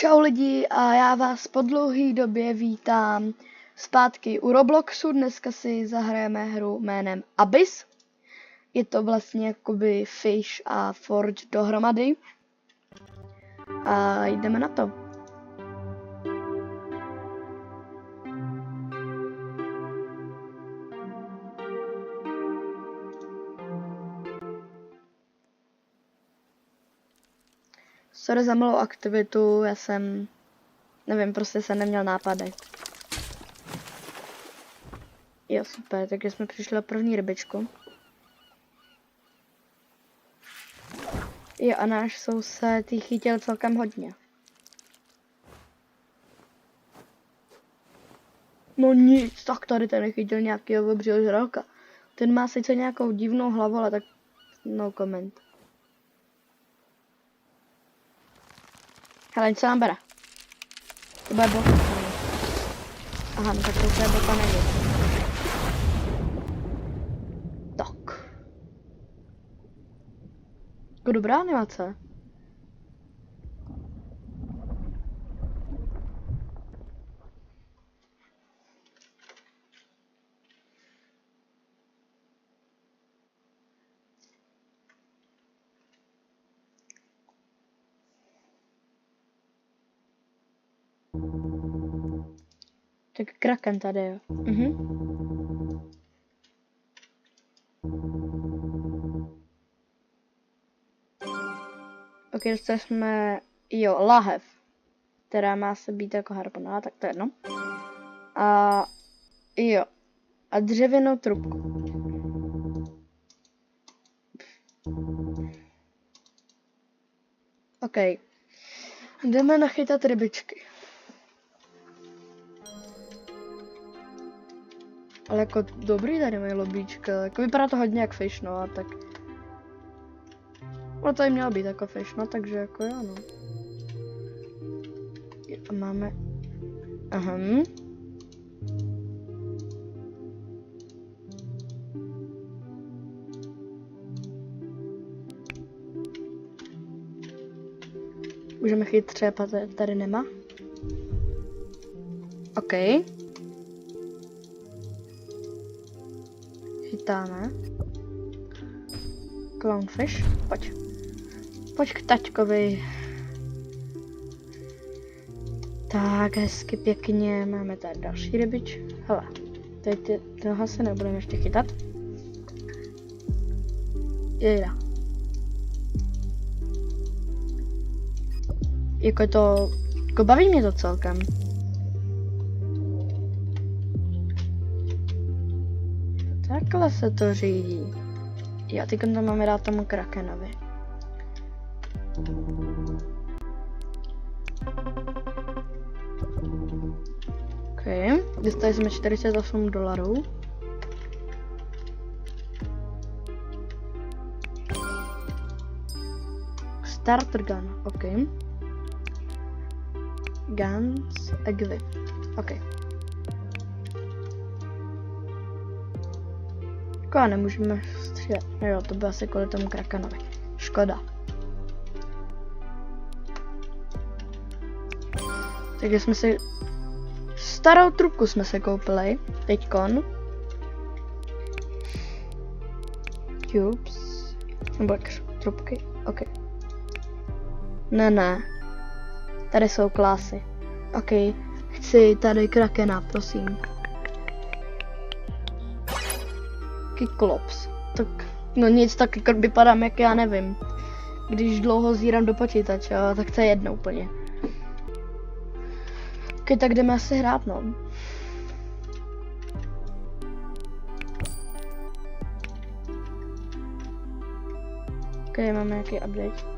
Čau lidi a já vás po dlouhé době vítám zpátky u Robloxu. Dneska si zahrajeme hru jménem Abyss. Je to vlastně jakoby Fish a Forge dohromady. A jdeme na to. Sorry za malou aktivitu, já jsem, nevím, prostě jsem neměl nápady. Jo, super, takže jsme přišli na první rybičku. Jo, a náš soused jí chytil celkem hodně. No nic, tak tady ten chytil nějakého obřího žraloka. Ten má sice nějakou divnou hlavu, ale tak no comment. Hele, co nám bere? To bude bota. Aha, no tak to je bota nejde. Tak. Jako dobrá animace. Tak kraken tady, jo. Ok, dostali jsme, jo, lahev, která má se být jako harpuna, tak to je jedno. A jo, a dřevěnou trubku. Ok, jdeme nachytat rybičky. Ale jako dobrý tady mají lobíčka, jako vypadá to hodně jak fish, no a tak. No to jim mělo být jako fish, no takže jako jo, no. A máme... Aha. Můžeme chytit třeba, tady nemá. OK. Chytáme. Clownfish, pojď. Pojď k taťkovi. Tak, hezky pěkně. Máme tady další rybič. Hele, teď toho se nebudeme ještě chytat. Jejda. Jako to, jako baví mě to celkem. Takhle se to řídí. Já teď tam máme dát tomu krakenovi. OK, dostali jsme $48. Starter gun, OK. Guns, equip, OK. Jako nemůžeme střílet. Jo, to bylo asi kvůli tomu krakenovi. Škoda. Takže jsme si... Starou trubku jsme se koupili. Teďkon. Cubes. Nebo jak trubky. OK. Ne. Tady jsou klásy. OK. Chci tady krakena, prosím. Kyklops. Tak, no nic, tak jako vypadám, jak já nevím. Když dlouho zírám do počítače, tak to je jedno úplně. Ok, tak jdeme asi hrát, no. Ok, máme nějaký update.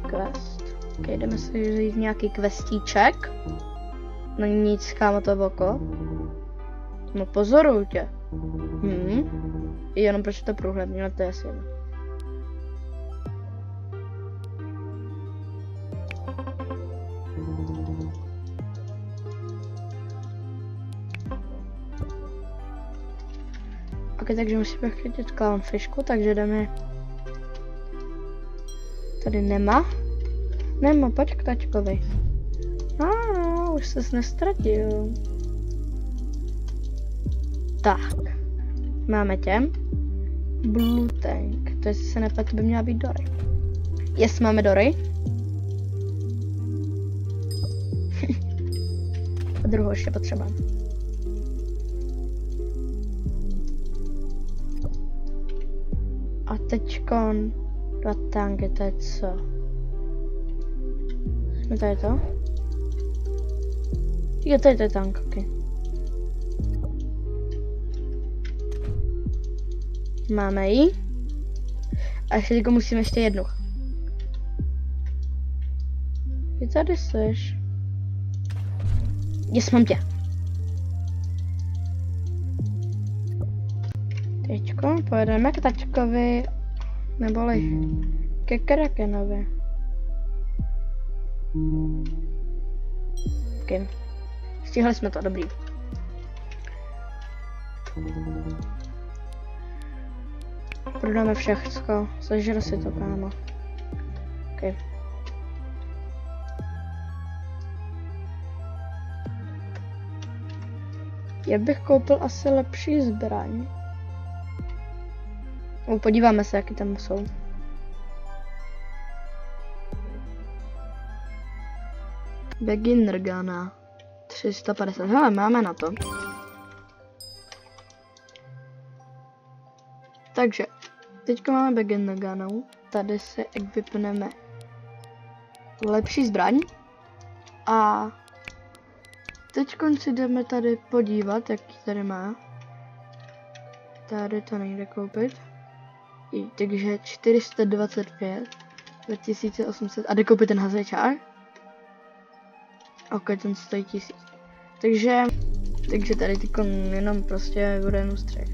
Quest. Ok, jdeme si vzít nějaký questíček. No nic, kámo, to v oko. No pozoruju tě. Jenom proč to průhledně, no to je asi jedno. Ok, takže musíme chytit clownfishku, takže jdeme Tady nemá. Pojď k tačkovi. Ano, už ses nestratil. Tak. Máme tě. Blue tank. To jestli se nepletu, by měla být Dory. Yes, máme Dory. A druhou ještě potřeba. A teďkon 2 tanky, to je co? Jsme tady to? Jo, tady to je tank, ok. Máme ji. A ještě teďko musíme ještě jednu. Ty tady seš. Yes, mám tě. Teďko pojedeme k tačkovi, neboli ke Krakenovi. Okay. Stihli jsme to, dobrý. Prodáme všechno, sežere si to, kámo. Okay. Já bych koupil asi lepší zbraň. Podíváme se, jaký tam jsou. Beginner Gana 350. Hele, máme na to. Takže, teďka máme Beginner Ganu. Tady si vypneme lepší zbraň. A teď si jdeme tady podívat, jaký tady má. Tady to nejde koupit. Takže 425, 2800 a jde koupit ten hazečár. Ok, ten stojí 1000. Takže tady tyko jenom prostě bude jenom střech.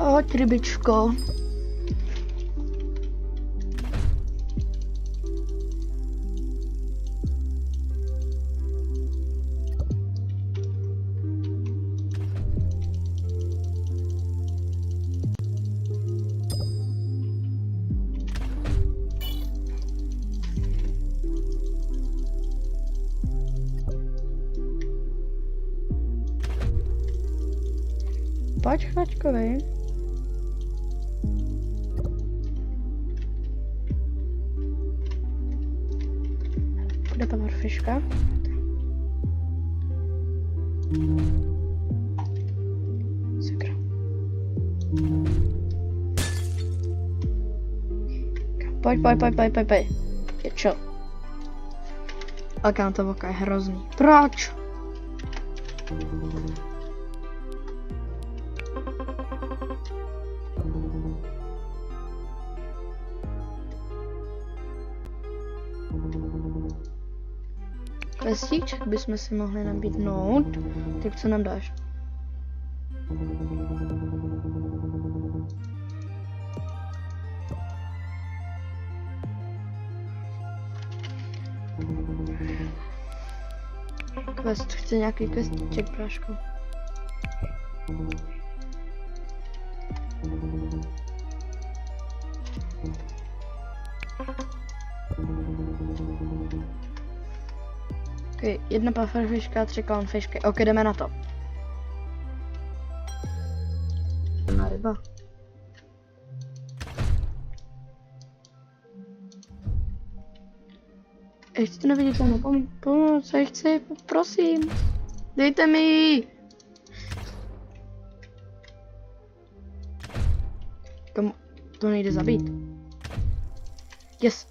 Hoď rybičko. Pojď chlačkovi. Bude tam fiška. Sakra. Pojď. Je čo? Ale kam to voka je hrozný. Proč? Pestíček bychom si mohli nabídnout. Tak co nám dáš? Quest, chce nějaký questíček, prášku. Okay, 1 pufferfiška, 3 clownfišky. Ok, jdeme na to. Na ryba. Ještě to nevidíte, pomoc, chci, prosím. Dejte mi ji. To nejde zabít. Yes.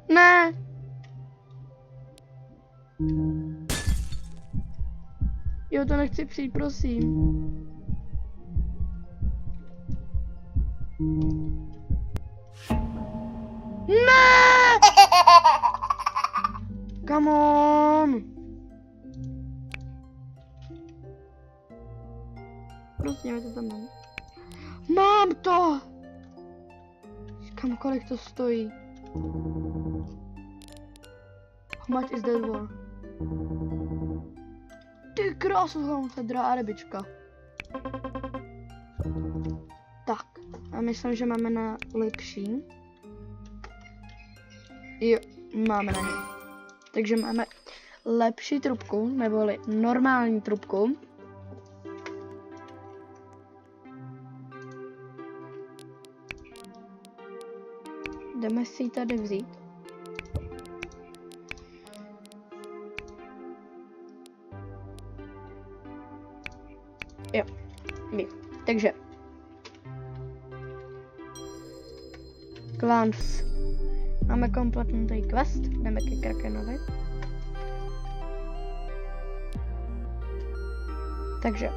Ne. Jo, to nechci přijít, prosím. Ne! Come on! Prostě mi to tam mám. Mám to! Říkám, kolik to stojí. How much is that war? Ty krásu, to je drahá rybička. Tak, a myslím, že máme na lepší. Jo, máme na ně. Takže máme lepší trubku, neboli normální trubku. Jdeme si ji tady vzít. Jo, takže Clans. Máme kompletný quest, jdeme ke Krakenovi. Takže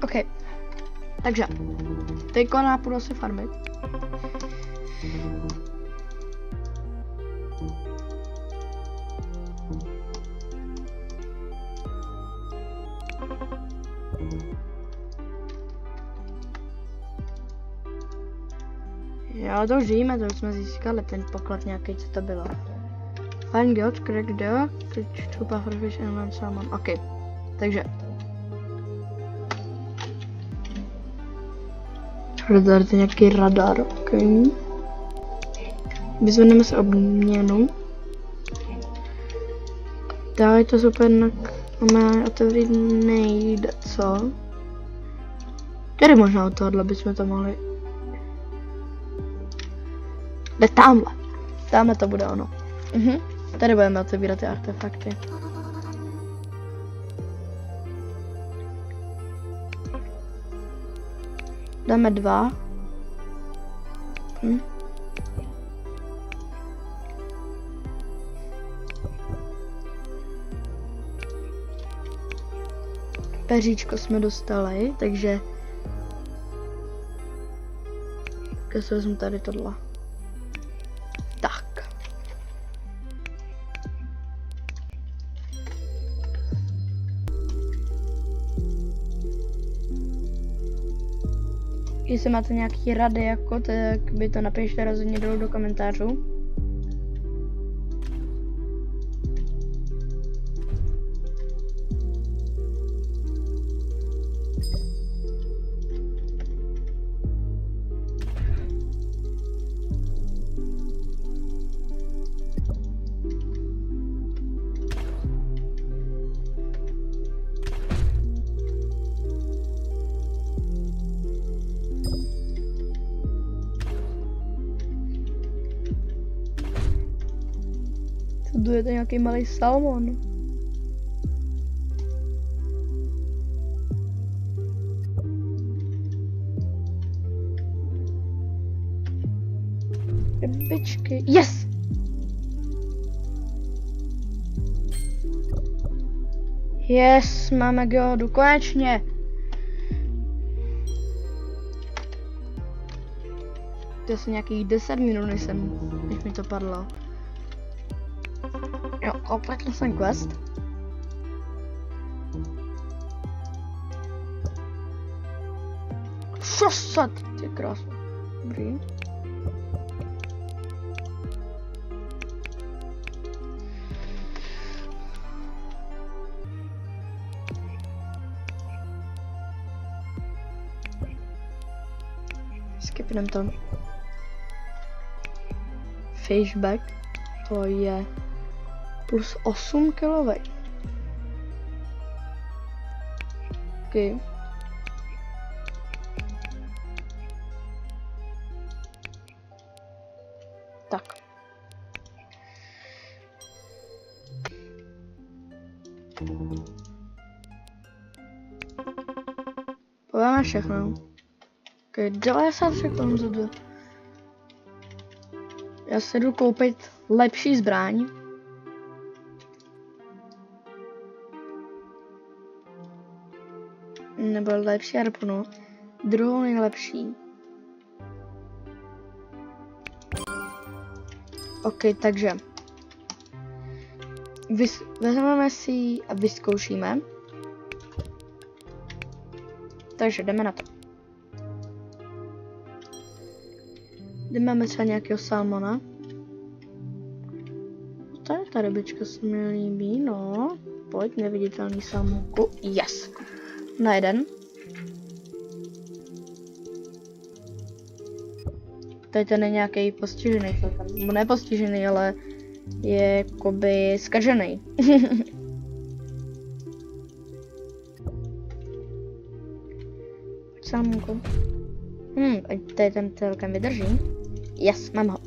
OK. Takže teďko půjdu si farmit. Jo, to už víme, to už jsme získali ten poklad nějaký, co to bylo. Find God, crack door, catch two pufferfish and one salmon. OK, takže. Tady je nějaký radar, OK. Vyzvedneme se obměnu. Dále to super, máme otevřít nejde, co? Tady možná od tohohle bychom to mohli. Jde tamhle. Tamhle to bude ono. Tady budeme otevírat ty artefakty. Dáme 2. Peříčko jsme dostali, takže si vezmu tady tohle. Tak. Jestli máte nějaký rady, jako, tak by to napište rozhodně dolů do komentářů. Tu je to nějaký malý salmon. Rybičky. Yes! Yes, máme Godu, konečně! To je asi nějakých 10 minut, než mi to padlo. Jo, kompletně jsem quest. Šosat, ty krásno. Dobrý. Skipnem to. Fishback, to je plus 8 kilovej. OK. Tak. Podáme všechno. OK, 90 sekund. Já se jdu koupit lepší zbraň. nebo lepší harpunu, druhou nejlepší. OK, takže vezmeme si ji a vyzkoušíme. Takže jdeme na to. Jdeme třeba nějakého salmona. Ta rybička se mi líbí, no. Pojď, neviditelný salmonku. Yes! Na jeden. Tady ten je nějaký postižený celkem. Ne postižený, ale je jakoby zkažený. Pojď salmonku. Tady ten celkem vydrží. Yes, mám ho.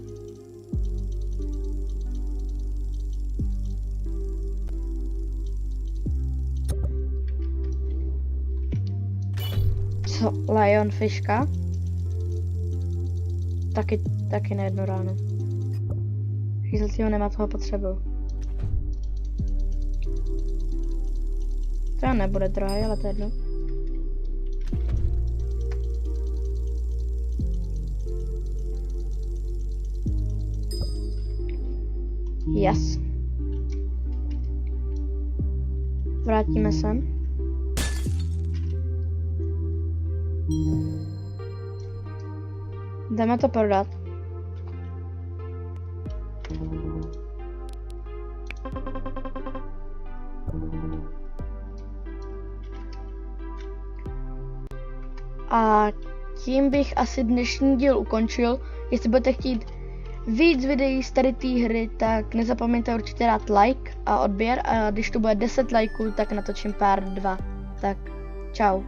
Co? Lionfishka? Taky na jednu ránu. Žízelcího nemá toho potřebu. To nebude drahý, ale to je jedno. Yes. Vrátíme se. Jdeme to prodat. A tím bych asi dnešní díl ukončil. Jestli budete chtít víc videí z tady té hry, tak nezapomeňte určitě dát like a odběr. A když tu bude 10 lajků, tak natočím pár 2. Tak čau.